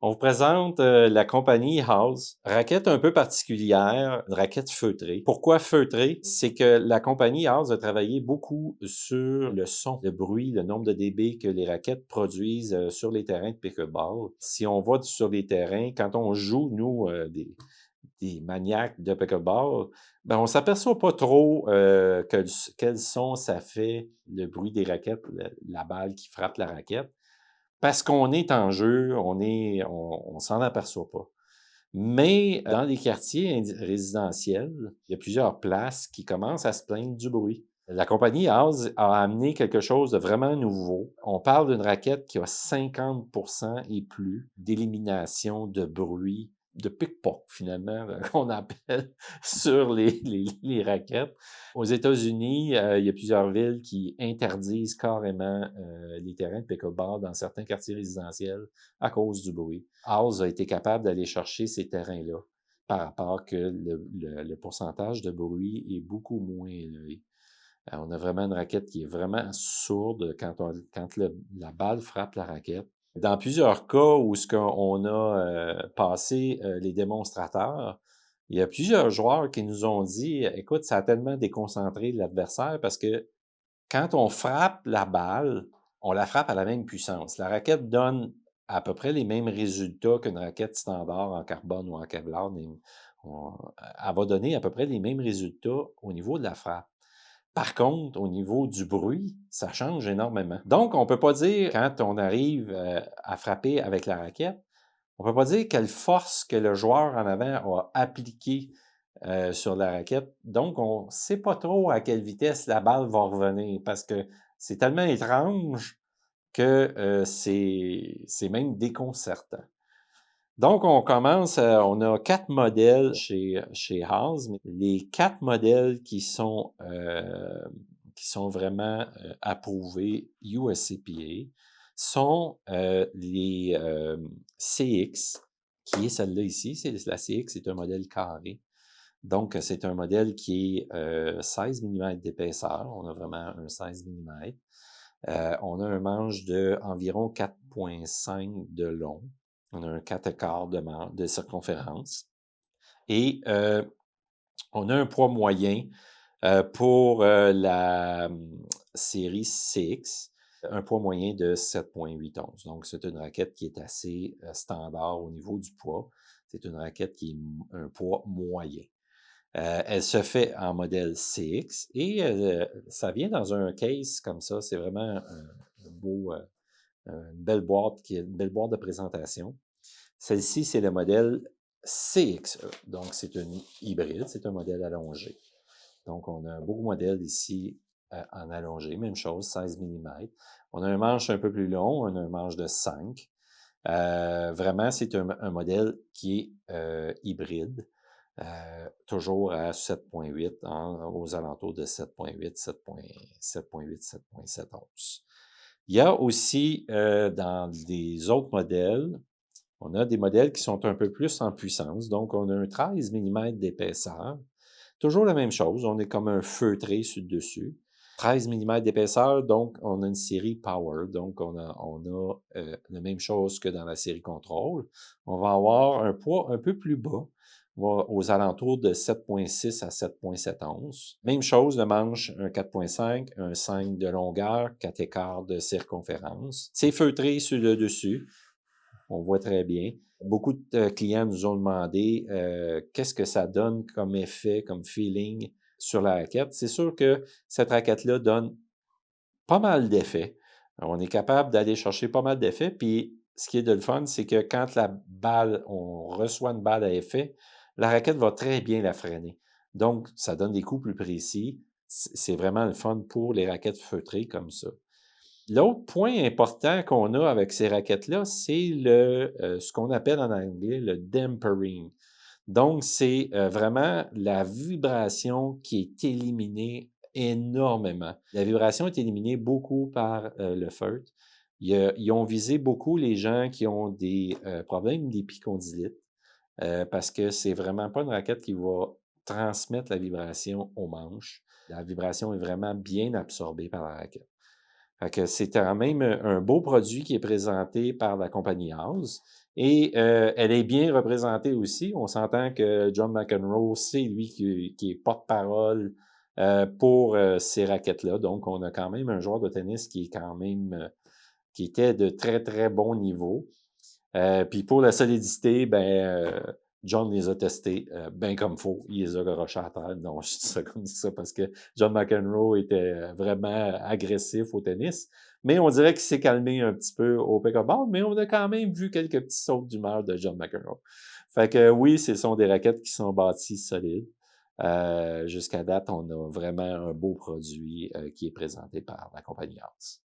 On vous présente la compagnie Haas. Raquette un peu particulière, une raquette feutrée. Pourquoi feutrée? C'est que la compagnie Haas a travaillé beaucoup sur le son, le bruit, le nombre de dB que les raquettes produisent sur les terrains de pickleball. Si on va sur les terrains, quand on joue, nous, des maniaques de pickleball, ben on s'aperçoit pas trop quel son ça fait, le bruit des raquettes, la balle qui frappe la raquette. Parce qu'on est en jeu, on s'en aperçoit pas. Mais dans les quartiers résidentiels, il y a plusieurs places qui commencent à se plaindre du bruit. La compagnie Haas a amené quelque chose de vraiment nouveau. On parle d'une raquette qui a 50 et plus d'élimination de bruit, de pickpock finalement, qu'on appelle sur les raquettes. Aux États-Unis, il y a plusieurs villes qui interdisent carrément les terrains de pickleball dans certains quartiers résidentiels à cause du bruit. Haas a été capable d'aller chercher ces terrains-là par rapport que le pourcentage de bruit est beaucoup moins élevé. On a vraiment une raquette qui est vraiment sourde quand la balle frappe la raquette. Dans plusieurs cas où on a passé les démonstrateurs, il y a plusieurs joueurs qui nous ont dit, écoute, ça a tellement déconcentré l'adversaire parce que quand on frappe la balle, on la frappe à la même puissance. La raquette donne à peu près les mêmes résultats qu'une raquette standard en carbone ou en Kevlar. Elle va donner à peu près les mêmes résultats au niveau de la frappe. Par contre, au niveau du bruit, ça change énormément. Donc, on ne peut pas dire, quand on arrive à frapper avec la raquette, on ne peut pas dire quelle force que le joueur en avant a appliquée sur la raquette. Donc, on ne sait pas trop à quelle vitesse la balle va revenir parce que c'est tellement étrange que c'est même déconcertant. Donc, on commence, on a 4 modèles chez Haas, mais les 4 modèles qui sont vraiment approuvés USCPA sont les CX, qui est celle-là ici. La CX est un modèle carré. Donc, c'est un modèle qui est 16 mm d'épaisseur. On a vraiment un 16 mm. On a un manche de environ 4,5 de long. On a un 4 quarts de circonférence. Et on a un poids moyen pour la série CX, un poids moyen de 7,8 onces. Donc, c'est une raquette qui est assez standard au niveau du poids. C'est une raquette qui est un poids moyen. Elle se fait en modèle CX et ça vient dans un case comme ça. C'est vraiment un beau, une belle boîte une belle boîte de présentation. Celle-ci, c'est le modèle CXE. Donc, c'est une hybride, c'est un modèle allongé. Donc, on a un beau modèle ici en allongé. Même chose, 16 mm. On a un manche un peu plus long, on a un manche de 5. Vraiment, c'est un modèle qui est hybride. Toujours à 7,8, aux alentours de 7,8, 7,8, 7,7 onces. Il y a aussi, dans les autres modèles, on a des modèles qui sont un peu plus en puissance. Donc, on a un 13 mm d'épaisseur. Toujours la même chose, on est comme un feutré sur le dessus. 13 mm d'épaisseur, donc on a une série Power. Donc, on a la même chose que dans la série Control. On va avoir un poids un peu plus bas, aux alentours de 7,6 à 7,7 onces. Même chose, le manche, un 4,5, un 5 de longueur, 4 écarts de circonférence. C'est feutré sur le dessus. On voit très bien. Beaucoup de clients nous ont demandé qu'est-ce que ça donne comme effet, comme feeling sur la raquette. C'est sûr que cette raquette-là donne pas mal d'effets. On est capable d'aller chercher pas mal d'effets. Puis, ce qui est de le fun, c'est que quand on reçoit une balle à effet, la raquette va très bien la freiner. Donc, ça donne des coups plus précis. C'est vraiment le fun pour les raquettes feutrées comme ça. L'autre point important qu'on a avec ces raquettes-là, c'est ce qu'on appelle en anglais le dampering. Donc, c'est vraiment la vibration qui est éliminée énormément. La vibration est éliminée beaucoup par le feutre. Ils ont visé beaucoup les gens qui ont des problèmes d'épicondylite parce que c'est vraiment pas une raquette qui va transmettre la vibration aux manches. La vibration est vraiment bien absorbée par la raquette. Fait que c'est quand même un beau produit qui est présenté par la compagnie Haas. Et elle est bien représentée aussi. On s'entend que John McEnroe, c'est lui qui est porte-parole pour ces raquettes-là. Donc, on a quand même un joueur de tennis qui est quand même qui était de très, très bon niveau. Puis pour la solidité, John les a testés bien comme faut. Il les a garochés à terre. Non, je dis ça comme ça parce que John McEnroe était vraiment agressif au tennis. Mais on dirait qu'il s'est calmé un petit peu au pickleball, mais on a quand même vu quelques petits sauts d'humeur de John McEnroe. Fait que oui, ce sont des raquettes qui sont bâties solides. Jusqu'à date, on a vraiment un beau produit qui est présenté par la compagnie House.